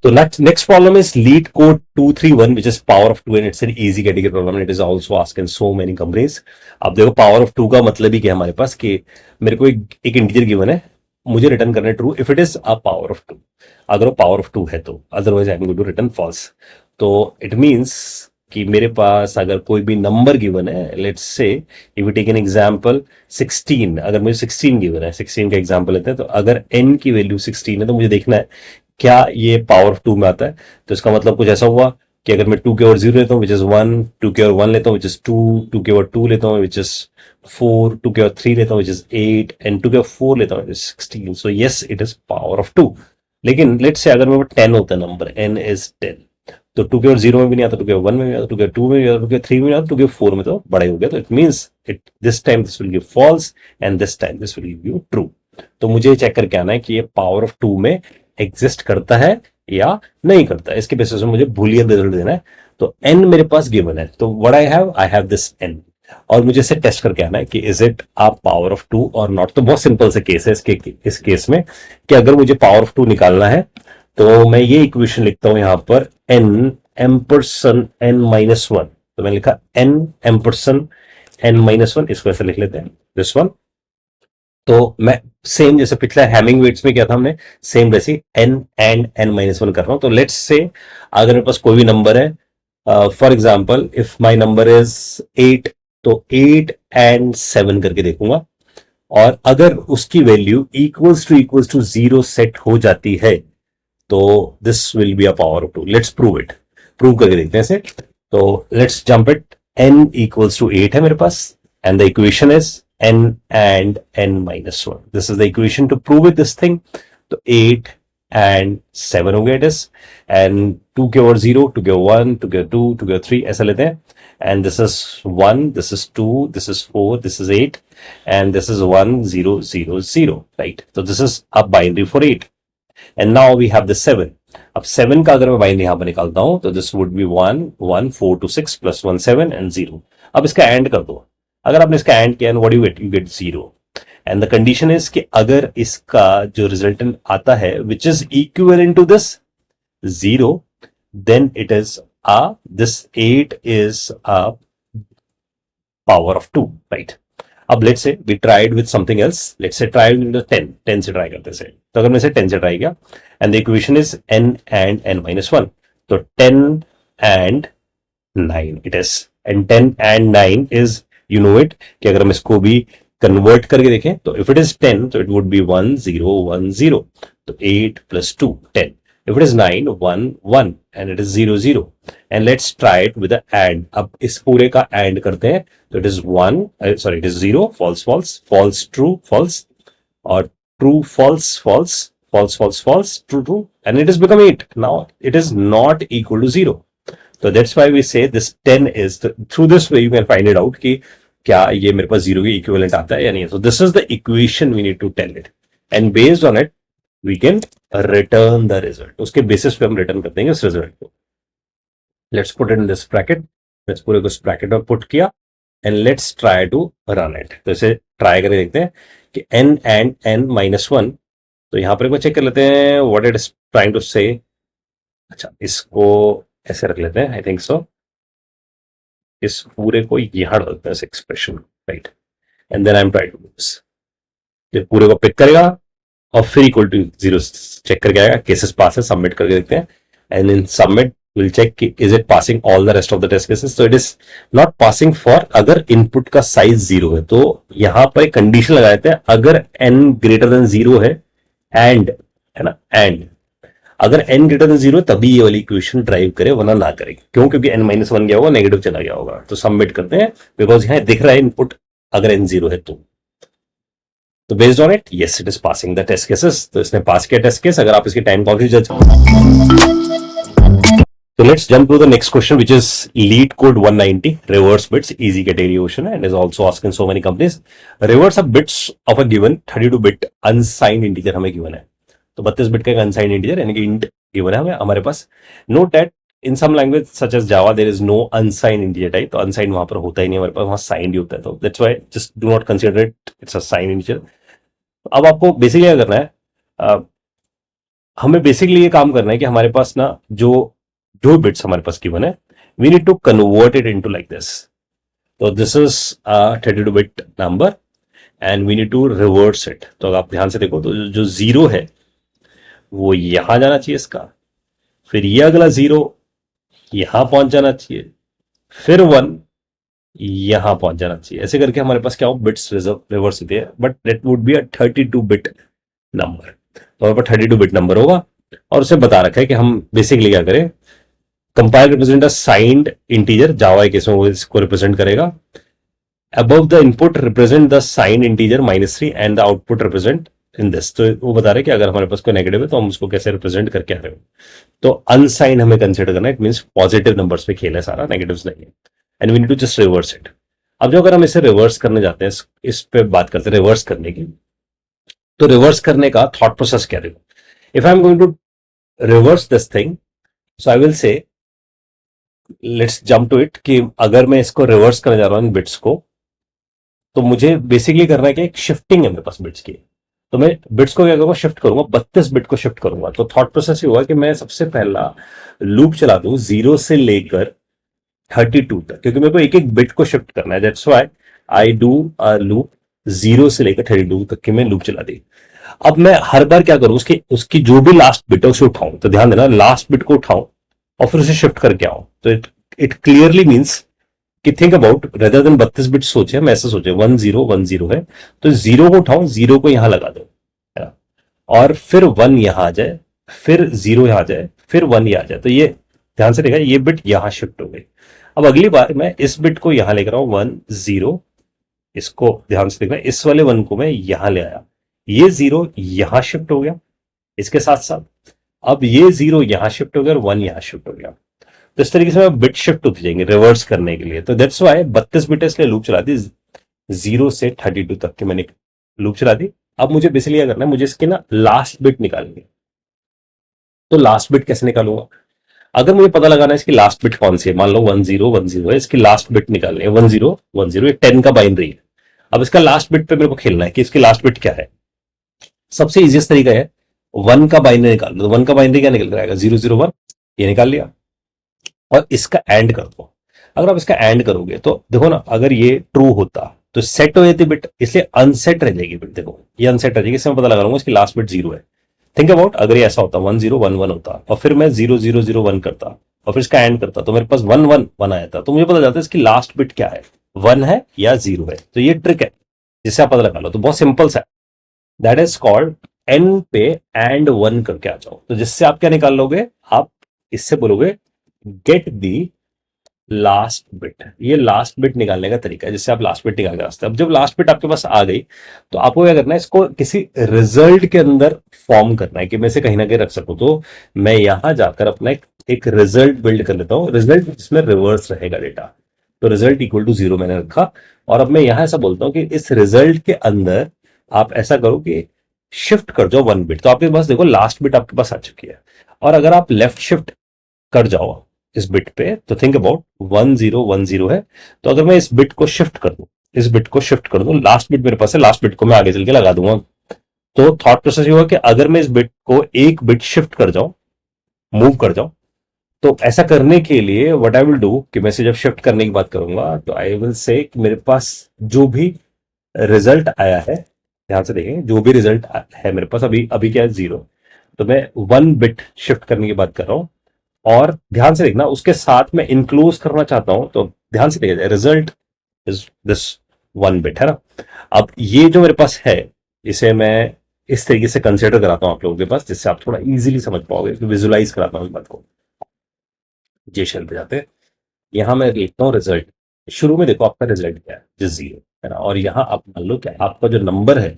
So next problem is lead code 231, which is power of 2, and it's an easy category problem and it is also asked in so many companies. अब देखो power of 2 का मतलब ही क्या है हमारे पास कि मेरे को एक इंटीजर गिवन है, मुझे रिटर्न करना है true if it is a power of 2, अगर वो पावर ऑफ 2 है तो, otherwise I am going to return false. तो इट मींस कि मेरे पास अगर कोई भी नंबर गिवन है, let's say if you take an example 16, अगर मुझे 16 गिवन है, 16 का एग्जांपल लेते हैं, तो अगर n की वैल्यू 16 है तो मुझे देखना है क्या ये पावर ऑफ 2 में आता है. तो इसका मतलब कुछ ऐसा हुआ कि अगर मैं 2 के ओवर 0 लेता हूँ विच इज 1, 2 के ओवर 1 लेता हूँ विच इज 2, 2 के ओवर 2 लेता हूँ विच इज 4, 2 के ओवर 3 लेता हूँ विच इज 8 एंड 2 के ओवर 4 लेता हूँ which is 16. So yes it is power of 2. लेकिन लेट्स से अगर मेरे 10 होता है नंबर, n इज 10, तो 2 के ओवर 0 में भी नहीं आता, 2 के ओवर 1 में भी आता, 2 के ओवर 2 में भी आता, 2 के ओवर 3 में भी आता, 2 के ओवर 4 में तो बड़ा ही हो गया. तो it means it this time this will give false and this time this will give you true. तो मुझे चेक करके आना है कि ये पावर ऑफ 2 में एग्जिस्ट करता है या नहीं करता है. इसके बेसिस पे मुझे बूलियन रिजल्ट देना है. तो n मेरे पास गिवन है, तो what I have this n, और मुझे इसे टेस्ट करके आना है कि is it a power of 2 और नॉट. तो बहुत सिंपल से केस है इस केस में कि अगर मुझे पावर ऑफ 2 निकालना है तो मैं ये इक्वेशन लिखता हूं यहां पर n एम्परसन n माइनस 1. तो मैंने लिखा n एम्परसन n माइनस 1, इसको ऐसे लिख लेते हैं दिस वन. तो मैं सेम जैसे पिछला हैमिंग वेट्स में क्या था हमने, सेम वैसे n एंड n माइनस 1 कर रहा हूं. तो लेट्स से अगर मेरे पास कोई भी नंबर है, for example if my number is 8, तो 8 एंड 7 करके देखूंगा, और अगर उसकी वैल्यू इक्वल्स टू 0 सेट हो जाती है तो this will be a power of 2. Let's prove it, prove करके देखते हैं इसे. तो let's jump it. n equals to 8 है मेरे पास and the equation is n and n minus 1. This is the equation to prove it this thing. तो 8 and 7 हो गया it is, and 2 के ओवर 0, 2 के ओवर 1, 2 के ओवर 2, 2 के ओवर 3 ऐसा लेते हैं. And this is 1, this is 2, this is 4, this is 8, and this is 1, 0, 0, 0, right? So this is a binary for 8. And now we have the 7. अब 7 का अगर मैं बाइनरी यहां पर निकालता हूं तो this would be 1, 1, 4 to 6 plus 1, 7 and 0. अब इसका एंड कर दो. अगर आपने इसका एंड किया, what you get 0. And the condition is कि अगर इसका जो रिजल्टेंट आता है which is equivalent to this 0, then it is this 8 is a power of 2, right. अब let's say we tried with something else, let's say try with 10 से try करते से. तो अगर मैं इसे 10 से ट्राई किया and the equation is n and n minus 1, तो 10 and 9 it is, and 10 and 9 is, you know it, कि अगर हम इसको भी कन्वर्ट करके देखें तो इफ इट इज 10 तो इट वुड बी 1, 0, 1, 0. तो 8 plus 2 10. If it is 9, 1, 1 and it is 0, 0. And let's try it with and. अब इस पूरे का एंड करते हैं तो it is 1, sorry it is 0, false false, false true false, और true false false, false false false, true true, and it is become 8. Now it is not equal to 0. तो that's why we से this 10 is, through this way you can find it out कि क्या ये मेरे पास 0 के equivalent आता है या नहीं. So this is the equation we need to tell it, and based on it we can return the result. उसके बेसिस पे हम रिटर्न कर देंगे इस रिजल्ट को. Let's put it in this bracket. Let's पूरे को इस ब्रैकेट में पुट किया and let's try to run it. तो इसे ट्राई करके देखते हैं कि n एंड n माइनस 1. तो यहां पर एक बार चेक कर लेते हैं what it is trying to say. अच्छा, इसको ऐसे रख लेते हैं, आई थिंक सो. इस पूरे को यहां डालते हैं, इस expression, right. And then I am trying to do this. ये पूरे को पिक करेगा और फिर इक्वल टू 0 चेक करके आएगा, केसेस पास है, सबमिट करके देखते हैं. And in submit will check कि is it passing all the rest of the test cases. तो it is not passing for अगर इनपुट का साइज 0 है. तो यहां पर एक कंडीशन लगा देते हैं, अगर n ग्रेटर देन 0 है एंड, है ना, एंड अगर n ग्रेटर देन 0 तभी ये वाली इक्वेशन ड्राइव करे, वरना ना करे. क्यों? क्योंकि n माइनस 1 गया होगा, नेगेटिव चला गया होगा. तो सबमिट करते हैं बिकॉज यहां दिख रहा है इनपुट अगर n 0 है तो based on it yes it is passing the test cases. तो इसने पास किया टेस्ट केस. अगर आप इसकी टाइम कॉपी जज, तो let's jump to the next question which is LeetCode 190 reverse bits, easy category question and is also asked in so many companies. Reverse of bits of a given 32 bit unsigned integer हमें given है. तो 32 bit का एक unsigned integer यानी कि int given है हमें हमारे पास. Note that in some language such as Java there is no unsigned integer type. तो अनसाइंड वहां पर होता ही नहीं, हमारे पास वहां साइंड ही होता है. तो that's why just do not consider it it's a signed integer. अब आपको बेसिकली क्या करना है, हमें बेसिकली ये काम करना है कि हमारे पास ना जो जो बिट्स हमारे पास गिवन है, we need to convert it into like this. तो this is 32 bit number and we need to reverse it. तो अगर आप ध्यान से देखो तो जो जीरो है वो यहां जाना चाहिए इसका, फिर ये अगला जीरो यहां पहुंच जाना चाहिए, फिर वन यहां पहुंच जाना चाहिए। ऐसे करके हमारे पास क्या हो, बिट्स रिवर्स होती है, but that would be a 32 bit number. तो हमारे पास 32 बिट नंबर होगा और उसे बता रखा है कि हम बेसिकली क्या करें, compile represent a signed integer, Java case में वो इसको रिप्रेजेंट करेगा। above the input represent the signed integer -3 and the output represent in this। तो वो बता रहे कि अगर हमारे पास कोई नेगेटिव है तो हम उसको कैसे रिप्रेजेंट करके आ रहे हो। तो अनसाइन हमें कंसिडर करना है, इट मींस पॉजिटिव नंबर्स पे खेल है सारा, नेगेटिव्स नहीं है। And we need to just reverse it. अब जो अगर हम इसे रिवर्स करने जाते हैं, इस पे बात करते हैं रिवर्स करने की, तो रिवर्स करने का थॉट प्रोसेस क्या देखो, if I am going to reverse this thing, so I will say let's jump to it कि अगर मैं इसको रिवर्स करने जा रहा हूं बिट्स को, तो मुझे बेसिकली करना है कि एक शिफ्टिंग है मेरे पास बिट्स की। तो मैं बिट्स को क्या करूंगा, शिफ्ट करूंगा, 32 बिट को शिफ्ट करूंगा। तो थॉट प्रोसेस ये हुआ कि मैं सबसे पहला लूप चला दूं 0 से लेकर 32 तक, क्योंकि मेरे को एक एक बिट को शिफ्ट करना है। That's why I do a loop 0 से लेकर 32 तक की मैं लूप चला दी। अब मैं हर बार क्या करूं, उसकी उसकी जो भी लास्ट बिट है उसे उठाऊं। तो ध्यान देना, लास्ट बिट को उठाऊं और फिर उसे शिफ्ट करके आऊं। तो इट इट क्लियरली मीन्स कि think about, rather than 32 bit सोचे, हम ऐसे सोचे 1010 है तो जीरो को उठाओ, जीरो को यहां लगा दो, है ना, और फिर वन यहां आ जाए, फिर जीरो यहां आ जाए, फिर वन यहां आ जाए। तो ये ध्यान से देखा, ये बिट यहां शिफ्ट हो गई। अब अगली बार मैं इस बिट को यहां लेकर आऊं 10, इसको ध्यान से देखना, इस वाले वन को मैं यहां ले आया, ये जीरो यहां शिफ्ट हो गया इसके साथ साथ, अब ये जीरो यहां शिफ्ट हो गया और वन यहां शिफ्ट हो गया। तो इस तरीके से बिट शिफ्ट होती जाएंगे रिवर्स करने के लिए। तो दैट्स वाई 32 बिट इसलिए लूप चला दी, 0 से 32 तक की मैंने लूप चला दी। अब मुझे बेसिकली क्या करना है, मुझे इसके ना लास्ट बिट निकालनी है। तो लास्ट बिट कैसे निकालूंगा, अगर मुझे पता लगाना है इसकी लास्ट बिट कौन सी है, मान लो 1010 है, इसकी लास्ट बिट निकालनी है 1010, ये 10 का बाइनरी है। अब इसका लास्ट बिट पे मेरे को खेलना है कि इसकी लास्ट बिट क्या है। सबसे इजिएस्ट तरीका है वन का बाइनरी निकालना। तो वन का बाइनरी क्या निकल कर आएगा, 001, ये निकाल लिया और इसका एंड कर दो। अगर आप इसका एंड करोगे तो देखो ना, अगर ये ट्रू होता तो सेट हो जाती बिट, इसलिए अनसेट रह जाएगी बिट। देखो ये अनसेट रह जाएगी, इससे मैं पता लगा लूंगा इसकी लास्ट बिट जीरो है। थिंक अबाउट, अगर ये ऐसा होता 1011 होता और फिर मैं 0001 करता और फिर इसका एंड करता तो मेरे पास 111 आया था, तो मुझे पता जाता है इसकी लास्ट बिट क्या है, वन है या जीरो है। तो ये ट्रिक है जिससे आप पता लगा लो। तो बहुत सिंपल सा, दैट इज कॉल्ड एन पे एंड वन करके आ जाओ। तो जिससे आप क्या निकाल लोगे, आप इससे बोलोगे गेट दी लास्ट बिट। ये लास्ट बिट निकालने का तरीका है जिससे आप लास्ट बिट निकाल के रास्ते। अब जब लास्ट बिट आपके पास आ गई तो आपको क्या करना है, इसको किसी रिजल्ट के अंदर फॉर्म करना है कि मैं इसे कहीं ना कहीं रख सकूं। तो मैं यहां जाकर अपना एक रिजल्ट बिल्ड कर लेता हूं, रिजल्ट जिसमें रिवर्स रहेगा डेटा। तो रिजल्ट इक्वल टू जीरो मैंने रखा और अब मैं यहां ऐसा बोलता हूं कि इस रिजल्ट के अंदर आप ऐसा करो कि शिफ्ट कर जाओ वन बिट। तो आपके पास देखो लास्ट बिट आपके पास आ चुकी है, और अगर आप लेफ्ट शिफ्ट कर जाओ इस बिट पे तो थिंक अबाउट 1010 है। तो अगर मैं इस बिट को शिफ्ट कर दूं, इस बिट को शिफ्ट कर दूं, लास्ट बिट मेरे पास है, लास्ट बिट को मैं आगे चल के लगा दूंगा। तो थॉट प्रोसेस ये होगा कि अगर मैं इस बिट को एक बिट शिफ्ट कर जाऊं, मूव कर जाऊं, तो ऐसा करने के लिए व्हाट आई विल डू कि मैं इसे जब शिफ्ट करने की बात करूंगा तो आई विल से कि मेरे पास जो भी रिजल्ट आया है, ध्यान से देखें, जो भी रिजल्ट है मेरे पास अभी अभी क्या है, जीरो। तो मैं वन बिट शिफ्ट करने की बात कर रहा हूं और ध्यान से देखना उसके साथ में इंक्लूज करना चाहता हूं। तो ध्यान से देखा जाए, result is this one bit, है ना। अब ये जो मेरे पास है इसे मैं इस तरीके से कंसिडर कराता हूं आप लोगों के पास, जिससे आप थोड़ा इजीली समझ पाओगे, विजुलाइज कराता हूं इस बात को। जे शेल पे जाते हैं, यहां मैं लिखता हूं रिजल्ट। शुरू में देखो आपका रिजल्ट क्या है, जिस जीरो, है ना, और यहां आप मान लो क्या आपका जो नंबर है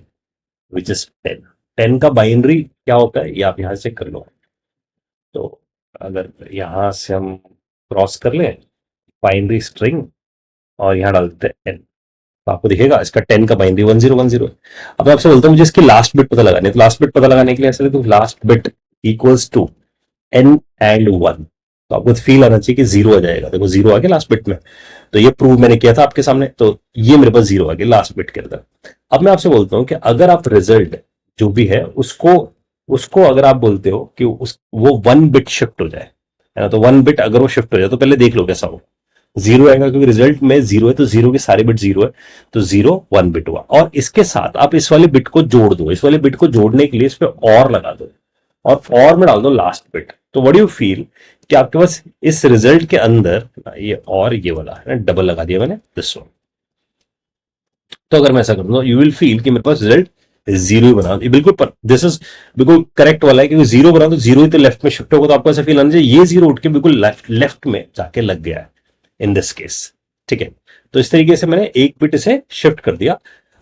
विच इज 10, 10 का बाइनरी क्या होता है ये आप यहां से कर लो। तो अगर यहां से हम क्रॉस कर लें बाइनरी स्ट्रिंग और यहां डाल देते हैं एन, तो आपको दिखेगा इसका 10 का बाइनरी 1010 है। अब मैं आपसे बोलता हूं मुझे इसकी लास्ट बिट पता लगानी है। तो लास्ट बिट पता लगाने के लिए ऐसे लिखो, last bit equals to N and one. तो आपको फील आना चाहिए कि जीरो आ जाएगा। देखो जीरो आ गया लास्ट बिट में, तो ये प्रूव मैंने किया था आपके सामने। तो ये मेरे पास जीरो आ गया लास्ट बिट के अंदर। अब मैं आपसे बोलता हूं कि अगर आप रिजल्ट जो भी है उसको उसको अगर आप बोलते हो कि उस वो 1 बिट शिफ्ट हो जाए, है ना, तो 1 बिट अगर वो शिफ्ट हो जाए तो पहले देख लो कैसा हो। जीरो आएगा क्योंकि रिजल्ट में जीरो है, तो जीरो के सारे बिट जीरो है, तो जीरो 1 बिट हुआ। और इसके साथ आप इस वाले बिट को जोड़ दो, इस वाले बिट को जोड़ने के लिए इस पे और लगा दो, और में डाल दो लास्ट बिट। तो व्हाट यू फील कि आपके पास इस रिजल्ट के अंदर ये और ये वाला है ना, डबल लगा दिया मैंने दिस वन। तो अगर मैं ऐसा करूँ यू विल फील कि मेरे पास रिजल्ट जीरो ही बना, बिल्कुल दिस इज बिल्कुल करेक्ट वाला है, क्योंकि जीरो बना तो जीरो ही तो लेफ्ट में शिफ्ट होगा, तो आपको ऐसा फील आना चाहिए ये जीरो उठ के बिल्कुल लेफ्ट लेफ्ट में जाके लग गया है इन दिस केस। ठीक है, तो इस तरीके से मैंने एक बिट इसे शिफ्ट कर दिया।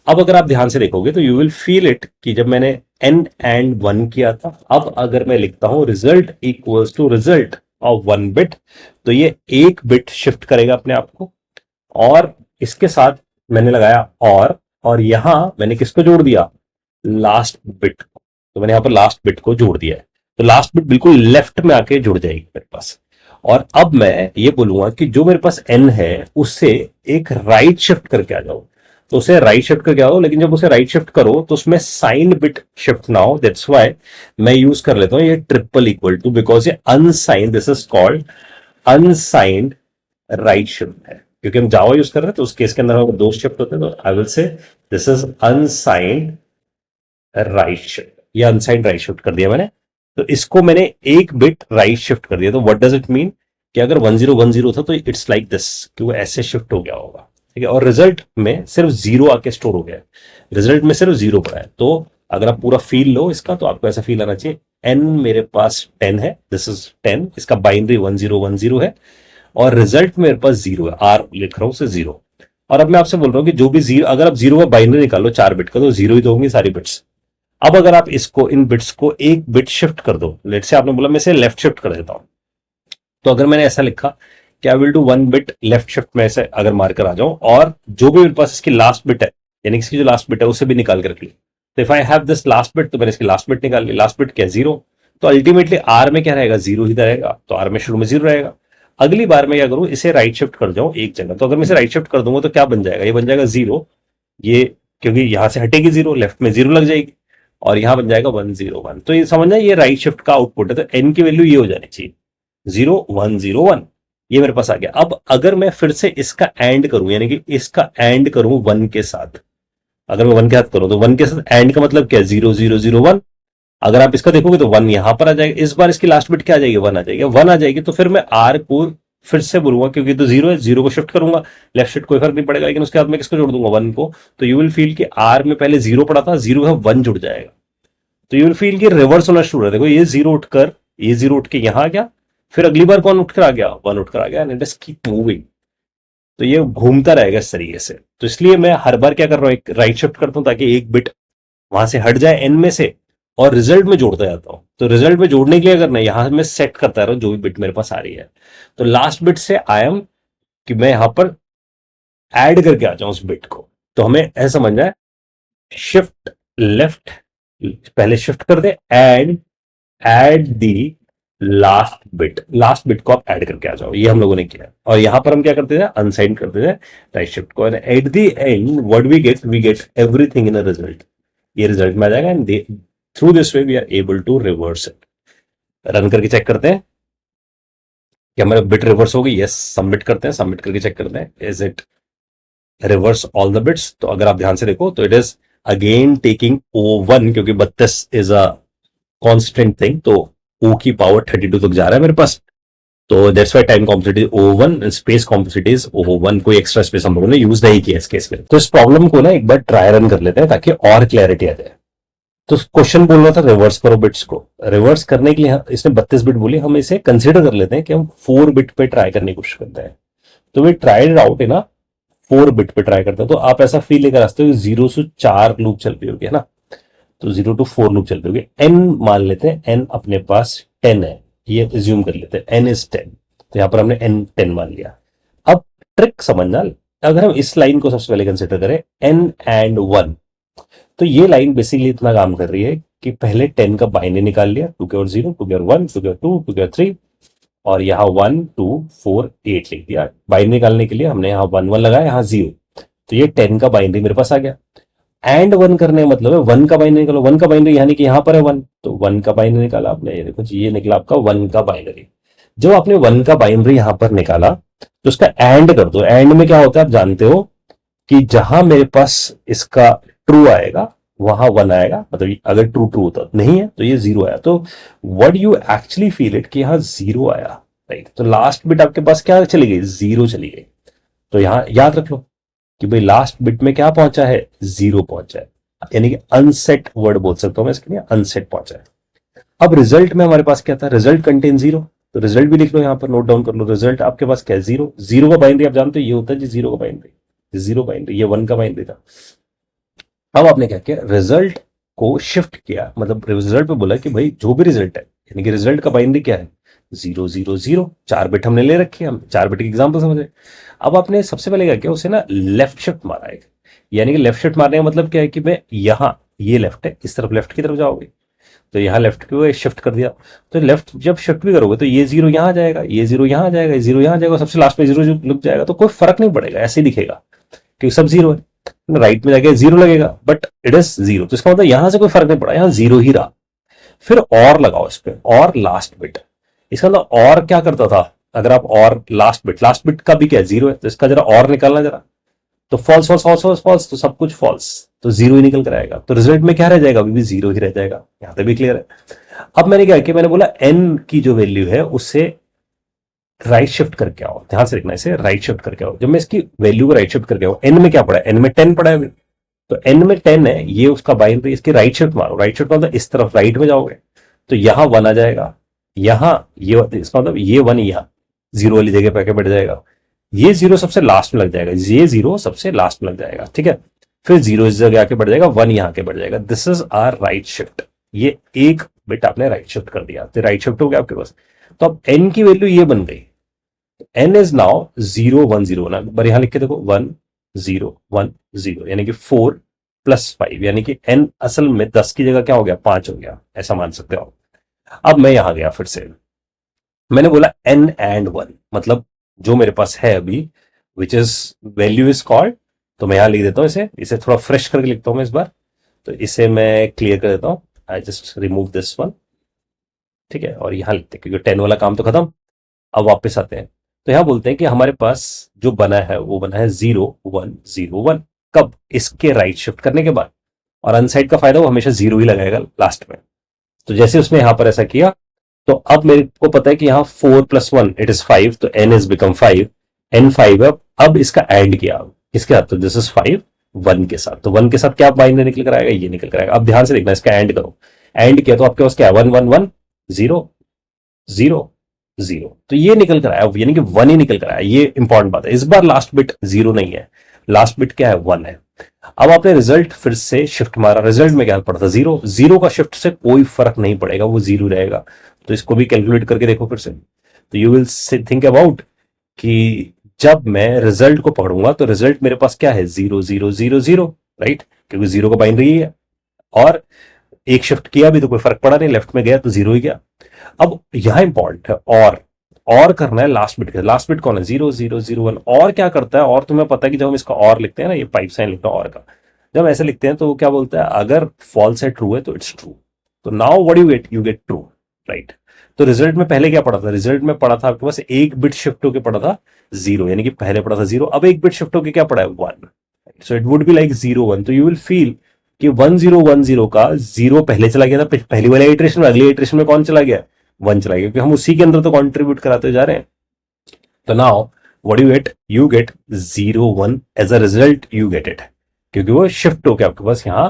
अब अगर आप ध्यान से देखोगे तो यू विल फील इट कि जब मैंने एन एंड वन किया था, अब अगर मैं लिखता हूं result equals to result of 1 bit, तो ये एक बिट शिफ्ट करेगा अपने आप को। और इसके साथ मैंने लगाया और यहां मैंने किसको जोड़ दिया, लास्ट बिट को। तो मैंने यहां पर लास्ट बिट को जोड़ दिया है, तो लास्ट बिट बिल्कुल लेफ्ट में आके जुड़ जाएगी मेरे पास। और अब मैं ये बोलूंगा कि जो मेरे पास एन है उससे एक राइट शिफ्ट करके आ जाओ, तो उसे राइट शिफ्ट करके आओ। लेकिन जब उसे राइट शिफ्ट करो तो उसमें साइन बिट शिफ्ट ना हो, दैट्स व्हाई मैं यूज कर लेता हूं ये ट्रिपल इक्वल टू, बिकॉज ये unsigned, this is called unsigned right shift है। क्योंकि हम जावा यूज कर रहे हैं तो उस केस के अंदर अगर दो शिफ्ट होते हैं तो आई विल से this is unsigned right shift, या अनसाइंड राइट शिफ्ट कर दिया मैंने। तो इसको मैंने एक बिट राइट शिफ्ट कर दिया, तो व्हाट डज इट मीन कि अगर 1010 था तो इट्स लाइक दिस, कि वो ऐसे शिफ्ट हो गया होगा। ठीक है, और रिजल्ट में सिर्फ जीरो आके स्टोर हो गया है, रिजल्ट में सिर्फ जीरो पड़ा है। तो अगर आप पूरा फील लो इसका तो आपको ऐसा फील आना चाहिए एन मेरे पास 10 है, दिस इज 10, इसका बाइनरी 1010 है, और रिजल्ट मेरे पास जीरो है, आर लिख रहा हूं से जीरो। और अब मैं आपसे बोल रहा हूं कि जो भी जीरो, अगर आप जीरो का बाइनरी निकालो 4 बिट का, तो जीरो ही तो होंगी सारी बिट्स। अब अगर आप इसको इन बिट्स को एक बिट शिफ्ट कर दो, लेट से आपने बोला मैं इसे लेफ्ट शिफ्ट कर देता हूं, तो अगर मैंने ऐसा लिखा कि I will do 1 bit left shift में, ऐसे अगर मार्कर आ जाऊं, और जो भी मेरे पास इसकी लास्ट बिट है, यानी इसकी जो लास्ट बिट है उसे भी निकाल कर रख ली, तो if I have this last bit, तो मैंने इसकी लास्ट बिट निकाल ली, लास्ट बिट क्या जीरो, तो अल्टीमेटली आर में क्या रहेगा, जीरो ही रहेगा, तो आर में शुरू में जीरो रहेगा। अगली बार मैं क्या करूं, इसे राइट शिफ्ट कर जाऊं एक जगह, तो अगर मैं इसे राइट शिफ्ट कर दूंगा तो क्या बन जाएगा, ये बन जाएगा जीरो, ये क्योंकि यहां से हटेगी जीरो, लेफ्ट में जीरो लग जाएगी, और यहां बन जाएगा 101। तो ये समझना ये राइट शिफ्ट का आउटपुट है, तो एन की वैल्यू ये हो जानी चाहिए 0101, ये मेरे पास आ गया। अब अगर मैं फिर से इसका एंड करूं, यानी कि इसका एंड करूं वन के साथ, अगर मैं वन के साथ करूं तो वन के साथ एंड का मतलब क्या है, 0001। अगर आप इसका देखोगे तो वन यहां पर आ जाएगा, इस बार इसकी लास्ट बिट क्या आ जाएगी, वन आ जाएगी, वन आ जाएगी, तो फिर मैं आर को फिर से बोलूंगा, क्योंकि तो जीरो है, जीरो को शिफ्ट करूंगा, लेफ्ट शिफ्ट कोई फर्क नहीं पड़ेगा, लेकिन उसके बाद मैं किसको जोड़ दूंगा, वन को। तो यू विल फील कि आर में पहले जीरो पड़ा था, जीरो है वन जुड़ जाएगा, तो यू विल फील कि रिवर्स होना शुरू है। देखो ये जीरो उठकर, ये जीरो उठ के यहां आ गया, फिर अगली बार कौन उठकर आ गया, वन उठकर आ गया, and it just keep moving. तो ये घूमता रहेगा इस तरीके से। तो इसलिए मैं हर बार क्या कर रहा हूं, एक राइट शिफ्ट करता हूं ताकि एक बिट वहां से हट जाए एन में से, और रिजल्ट में जोड़ता जाता हूं। तो रिजल्ट में जोड़ने के लिए अगर मैं यहां में सेट करता रहा जो भी बिट मेरे पास आ रही है, तो लास्ट बिट से आई एम कि मैं यहां पर ऐड करके आ जाऊं उस बिट को। तो हमें ऐसा समझना है, शिफ्ट लेफ्ट, पहले शिफ्ट कर दे, and add the last bit को आप ऐड करके आ जाओ, ये हम लोगों ने किया। और यहां पर हम क्या करते थे, अनसाइन करते थे राइट शिफ्ट को, at the end what we get everything in a result, ये रिजल्ट में आ जाएगा, and through this way we are able to reverse it. Run करके चेक करते हैं कि हमारा बिट रिवर्स हो गई, यस, सबमिट करते हैं, सबमिट करके चेक करते हैं is it reverse all the bits. तो अगर आप ध्यान से देखो तो it is again taking O1, क्योंकि 32 इज अ कॉन्स्टेंट थिंग, तो O की पावर 32 तक जा रहा है मेरे पास, तो that's why time complexity O1, space complexity is O1, कोई एक्स्ट्रा स्पेस हम लोगों ने यूज नहीं किया इस केस में। तो इस प्रॉब्लम को ना एक बार ट्राई रन कर लेते हैं ताकि और क्लैरिटी आ जाए। तो क्वेश्चन बोल रहा था रिवर्स करो बिट्स को, रिवर्स करने के लिए इसने 32 बिट बोली, हम इसे कंसिडर कर लेते हैं कि हम 4 बिट पे ट्राई करने की कोशिश करते हैं। तो वे ट्राइड आउट है ना, 4 बिट पे ट्राई करते हैं, तो आप ऐसा फील लेकर आते हो 0 से 4 लूप चल रही होगी, है ना, तो 0 to 4 लूप चल रही होगी। एन मान लेते हैं, एन अपने पास 10 है, ये एज्यूम कर लेते हैं एन इज 10, तो यहां पर हमने एन 10 मान लिया। अब ट्रिक समझना, अगर हम इस लाइन को सबसे पहले कंसिडर करें एन एंड 1, तो ये लाइन बेसिकली इतना काम कर रही है कि पहले 10 का बाइनरी निकाल लिया, 2 के और 0, 2 के और 1, 2 के और 2, 2 के और 3, और यहाँ 1 2 4 8 लिख दिया। बाइनरी निकालने के लिए हमने यहाँ 1 1 लगाया, यहाँ 0, तो ये 10 का बाइनरी मेरे पास आ गया। एंड वन करने का मतलब है वन का बाइनरी निकालो, वन का बाइनरी यानी कि यहां पर है वन, तो वन का बाइनरी निकाला आपने, ये देखो जी, ये निकला आपका वन का बाइनरी। जब आपने वन का बाइनरी यहां पर निकाला तो उसका एंड कर दो। एंड में क्या होता है आप जानते हो कि जहां मेरे पास इसका ट्रू आएगा वहां वन आएगा, मतलब अगर ट्रू ट्रू होता नहीं है तो ये जीरो आया, तो what you actually feel it कि यहाँ जीरो आया, राइट। तो लास्ट बिट आपके पास क्या चली गई, जीरो चली गई। तो यहां याद रख लो कि भाई लास्ट बिट में क्या पहुंचा है, जीरो पहुंचा है, यानी कि अनसेट वर्ड बोल सकता हूं मैं इसके लिए, अनसेट पहुंचा है। अब रिजल्ट में हमारे पास क्या था, रिजल्ट कंटेन जीरो, तो रिजल्ट भी लिख लो यहां पर, नोट डाउन कर लो। रिजल्ट आपके पास क्या है, जीरो। जीरो का बाइनरी आप जानते हो ये होता है जी, जीरो का बाइनरी, जीरो बाइनरी, ये वन का बाइनरी था। अब आपने क्या किया, रिजल्ट को शिफ्ट किया, मतलब रिजल्ट पे बोला कि भाई जो भी रिजल्ट है, यानी कि रिजल्ट का बाइनरी क्या है, जीरो जीरो जीरो, 4 बिट हमने ले रखे हैं, हम 4 बिट की एग्जाम्पल समझे। अब आपने सबसे पहले क्या किया, उसे ना लेफ्ट शिफ्ट मारा है, यानी कि लेफ्ट शिफ्ट मारने का मतलब क्या है कि मैं यहां, ये लेफ्ट है, इस तरफ लेफ्ट की तरफ जाओगे तो यहाँ लेफ्ट को शिफ्ट कर दिया, तो लेफ्ट जब शिफ्ट भी करोगे तो ये जीरो यहाँ आ जाएगा, ये जीरो यहाँ आ जाएगा, ये जीरो यहाँ आ जाएगा, सबसे लास्ट में जीरो लग जाएगा, तो कोई फर्क नहीं पड़ेगा, ऐसे ही दिखेगा क्योंकि सब जीरो है। राइट में जाके जीरो लगेगा बट इट इज जीरो, तो इसका मतलब यहां से कोई फर्क नहीं पड़ा, यहाँ जीरो ही रहा। फिर और लगाओ इस पे, और लास्ट बिट, इसका मतलब और क्या करता था, अगर आप और लास्ट बिट का भी क्या जीरो है, तो इसका जरा और निकालना जरा, तो false false false false false, तो सब कुछ फॉल्स, तो जीरो ही निकल कर आएगा, तो रिजल्ट में क्या रह जाएगा, अभी भी जीरो ही रह जाएगा। यहां तक भी क्लियर है। अब मैंने क्या किया, मैंने बोला एन की जो वैल्यू है उससे राइट शिफ्ट करके आओ, ध्यान से लिखना, इसे राइट शिफ्ट करके आओ। जब मैं इसकी वैल्यू को राइट शिफ्ट करके आओ, एन में क्या पड़ा है, एन में 10 पड़ा है अभी, तो एन में 10 है, ये उसका बाइनरी, इसकी राइट शिफ्ट मारो, राइट शिफ्ट मतलब इस तरफ राइट में जाओगे तो यहां वन आ जाएगा, यहां ये, इसका मतलब ये वन यहां जीरो वाली जगह पे बैठ जाएगा, ये जीरो सबसे लास्ट में लग जाएगा, ये जीरो सबसे लास्ट में लग जाएगा, ठीक है। फिर जीरो इस जगह आके बढ़ जाएगा, वन यहां आके बढ़ जाएगा, this is our right shift. ये एक बिट आपने राइट शिफ्ट कर दिया, तो राइट शिफ्ट हो गया आपके पास। तो अब एन की वैल्यू ये बन गई, एन इज नाउ 0 1 0 ना, पर यहां लिख के देखो 1 0 1 0, यानी कि 4 + 5, यानी कि एन असल में 10 की जगह क्या हो गया, 5 हो गया, ऐसा मान सकते हो। अब मैं यहां गया, फिर से मैंने बोला एन एंड वन, मतलब जो मेरे पास है अभी, which is value is called, तो मैं यहां लिख देता हूं, इसे थोड़ा फ्रेश करके लिखता हूं मैं इस बार, तो इसे मैं क्लियर कर देता हूं, I just remove this one, ठीक है, और यहां लिखते हैं क्योंकि 10 वाला काम तो खत्म। अब वापस आते हैं, तो यहां बोलते हैं कि हमारे पास जो बना है वो बना है 0 1 0 1, कब, इसके राइट शिफ्ट करने के बाद, और अनसाइड का फायदा वो हमेशा जीरो ही लगाएगा लास्ट में। तो जैसे उसने यहां पर ऐसा किया, तो अब मेरे को पता है कि यहाँ 4 + 1 इट इज 5, तो n इज बिकम 5, n 5 है। अब इसका एंड किया किसके साथ, तो दिस इज 5 1 के साथ, तो 1 के साथ क्या बाइनरी निकल कर आएगा, ये निकल कर आएगा। अब ध्यान से देखना, इसका एंड करो, एंड किया तो आपके पास क्या है, 1 1 1 0 0 0, तो ये निकल कर आया, यानी कि 1 ही निकल कर आया, ये इंपॉर्टेंट बात है। इस बार लास्ट बिट जीरो नहीं है, लास्ट बिट क्या है, 1 है। अब आपने रिजल्ट फिर से शिफ्ट मारा, रिजल्ट में क्या पड़ा था, जीरो, जीरो का शिफ्ट से कोई फर्क नहीं पड़ेगा, वो जीरो रहेगा। तो इसको भी कैलकुलेट करके देखो फिर से, तो यू विल थिंक अबाउट कि जब मैं रिजल्ट को पढ़ूंगा तो रिजल्ट मेरे पास क्या है, 0 0 0 0, राइट, क्योंकि जीरो का बाइनरी ही है, और एक शिफ्ट किया भी तो कोई फर्क पड़ा नहीं, लेफ्ट में गया तो जीरो ही गया। अब यहां इंपॉर्टेंट है और करना है लास्ट बिट का, लास्ट बिट कौन है, 0 0 0 1, और क्या करता है, और तुम्हें पता है कि जब हम इसका और लिखते हैं ना, ये पाइप साइन लिखता है और का, जब ऐसे लिखते हैं तो वो क्या बोलता है, अगर फॉल्स है ट्रू है तो इट्स ट्रू, तो now what you gate true, right. तो रिजल्ट में पहले क्या पड़ा था, रिजल्ट में पड़ा था आपके पास एक बिट शिफ्ट होकर पड़ा था जीरो, यानी कि पहले पड़ा था जीरो, अब एक बिट शिफ्ट होकर क्या पड़ा है, 1, so it would be like 0 1, तो यू विल फील कि 1 0 1 0 का जीरो पहले चला गया था पहली वाले इटरेशन में, अगले इटरेशन में कौन चला गया, 1 चला गया, क्योंकि हम उसी के अंदर तो कॉन्ट्रीब्यूट कराते जा रहे हैं। तो now what you get 0 1 as a result, you get it, क्योंकि वो शिफ्ट होकर आपके पास यहां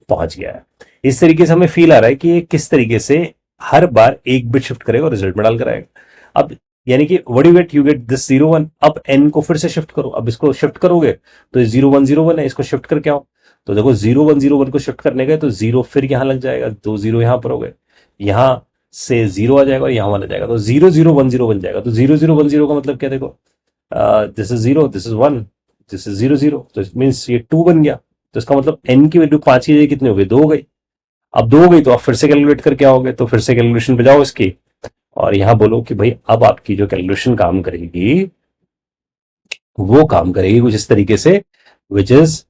पहुंच गया है। इस तरीके से हमें फील आ रहा है कि ये किस तरीके से हर बार एक बिट शिफ्ट करेगा और रिजल्ट में डाल कर आएगा। अब यानी कि व्हाट यू गेट दिस 0 1, अब n को फिर से शिफ्ट करो, अब इसको शिफ्ट करोगे तो 0 1 0 1 है, इसको शिफ्ट करके आओ, तो देखो 0 1 0 1 को शिफ्ट करने गए तो जीरो फिर यहां लग जाएगा, 2 0 यहां पर हो गए, यहां से जीरो आ जाएगा और यहां 1 आ जाएगा, तो 0 0 1 0 बन जाएगा। तो 0 0 1 0 का मतलब क्या, देखो this is 0, this is 1, this is 0 0, तो इट मीन्स ये 2 बन गया, तो इसका मतलब n की वैल्यू 5 की जगह कितनी हो गई, 2 हो गई। अब 2 हो गई तो आप फिर से कैलकुलेट करके आओगे, तो फिर से कैलकुलेशन पे जाओ इसकी, और यहां बोलो कि भाई अब आपकी जो कैलकुलेशन काम करेगी वो काम करेगी कुछ इस तरीके से, विच इज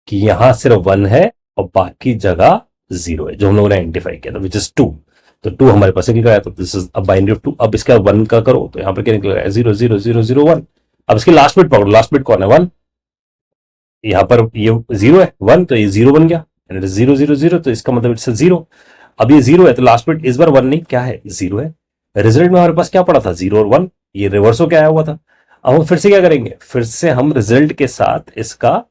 कि यहां सिर्फ 1 है और बाकी जगह 0 है, जो हम लोगों ने आइडेंटिफाई किया था, विच इज 2। तो 2 हमारे पास निकल आया, तो this is a binary of 2। अब इसका 1 का करो तो यहां पर क्या निकल रहा है, 0 0 0 0 1। अब इसकी लास्ट बिट पकड़ो, लास्ट बिट कौन है, 1। यहां पर ये 0 है, 1, तो ये 0 बन गया, 0 0 0, तो इसका मतलब इट्स 0। अब ये 0 है तो लास्ट बिट इस बार 1 नहीं, क्या है, 0 है। रिजल्ट में हमारे पास क्या पड़ा था, 0 और 1, ये रिवर्स हो क्या आया हुआ था। अब हम फिर से क्या करेंगे, फिर से हम रिजल्ट के साथ इसका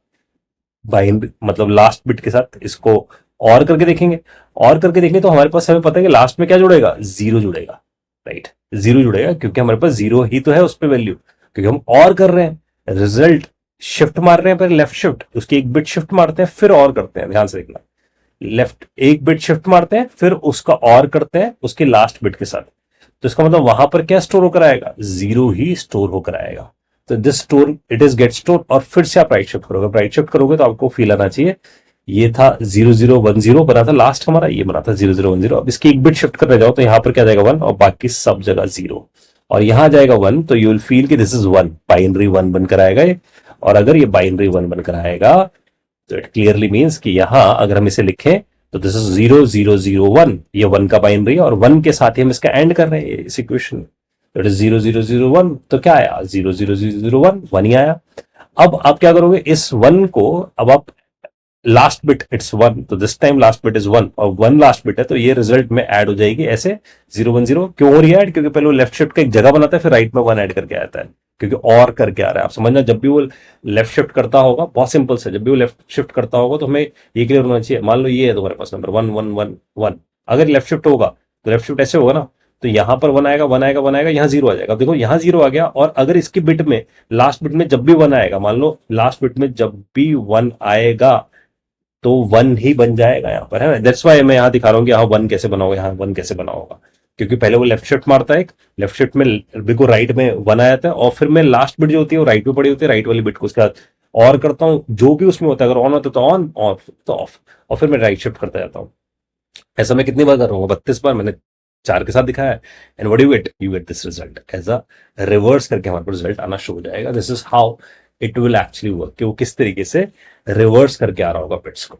बाइनरी मतलब लास्ट बिट के साथ इसको और करके देखेंगे। और करके देखेंगे तो हमारे पास, हमें पता है कि लास्ट में क्या जुड़ेगा, 0 जुड़ेगा, राइट, 0 जुड़ेगा, क्योंकि हमारे पास 0 ही तो है उस पर वैल्यू, क्योंकि हम और कर रहे हैं। रिजल्ट शिफ्ट मार रहे हैं, पर लेफ्ट शिफ्ट, उसकी एक बिट शिफ्ट मारते हैं, फिर और करते हैं, ध्यान से देखना। लेफ्ट एक बिट शिफ्ट मारते हैं, फिर उसका और करते हैं उसके लास्ट बिट के साथ। तो इसका मतलब वहां पर क्या स्टोर होकर आएगा, 0 ही स्टोर होकर आएगा। तो this store it is get store, और फिर से आप राइट शिफ्ट करोगे, राइट शिफ्ट करोगे तो आपको फील आना चाहिए, ये था 0010 बना था लास्ट हमारा, ये बना था 0010। अब इसकी एक बिट शिफ्ट करने जाओ तो यहां पर क्या जाएगा 1, और बाकी सब जगह 0, और यहां जाएगा 1, तो यू विल फील कि दिस इज 1, बाइनरी 1 बनकर आएगा ये। और अगर ये बाइनरी 1 बनकर आएगा तो इट क्लियरली मीन्स कि यहां अगर हम इसे लिखें तो दिस इज 0001, ये 1 का बाइनरी है, और 1 के साथ ही हम इसका एंड कर रहे हैं इस इक्वेशन, इट इज 0001, तो क्या आया, 00001, 1 ही आया। अब आप क्या करोगे, इस 1 को अब आप लास्ट बिट इट्स 1, तो this time last bit is 1, और 1 लास्ट बिट है, तो ये रिजल्ट में ऐड हो जाएगी ऐसे 010। क्यों हो रही है ऐड, क्योंकि पहले वो लेफ्ट शिफ्ट का एक जगह बनाता है, फिर राइट में 1 ऐड करके आता है, क्योंकि और करके आ रहा है। आप समझना, जब भी वो लेफ्ट शिफ्ट करता होगा, बहुत सिंपल से, जब भी वो लेफ्ट शिफ्ट करता होगा तो हमें ये क्लियर होना चाहिए, मान लो ये है तुम्हारे पास नंबर 1 1 1 1, अगर लेफ्ट शिफ्ट होगा तो लेफ्ट शिफ्ट ऐसे होगा ना, तो यहां पर 1 आएगा, 1 आएगा, 1 आएगा, यहां 0 आ जाएगा। अब देखो यहां 0 आ गया, और अगर इसकी बिट में लास्ट बिट में जब भी 1 आएगा, मान लो लास्ट बिट में जब भी 1 आएगा तो 1 ही बन जाएगा यहाँ पर, है ना। दैट्स वाई मैं यहाँ दिखा रहा हूँ कि यहाँ 1 कैसे बनाओगे, यहाँ 1 कैसे बना होगा, क्योंकि पहले वो लेफ्ट शिफ्ट मारता है, एक लेफ्ट शिफ्ट में बिल्कुल राइट में 1 आ जाता है, और फिर मैं लास्ट बिट जो होती है वो राइट में पड़ी होती है, राइट वाली बिट को उसके बाद और करता हूँ, जो भी उसमें होता है, अगर ऑन होता है तो ऑन, ऑफ तो ऑफ, और फिर मैं राइट शिफ्ट करता जाता हूँ। ऐसा मैं कितनी बार कर रहा हूँ, 32 बार मैंने 4 के साथ दिखाया है। And what you get this result as a reverse करके हमारे पास रिजल्ट आना शुरू हो जाएगा। This is how it will actually work, कि वो किस तरीके से रिवर्स करके आ रहा होगा बिट्स को।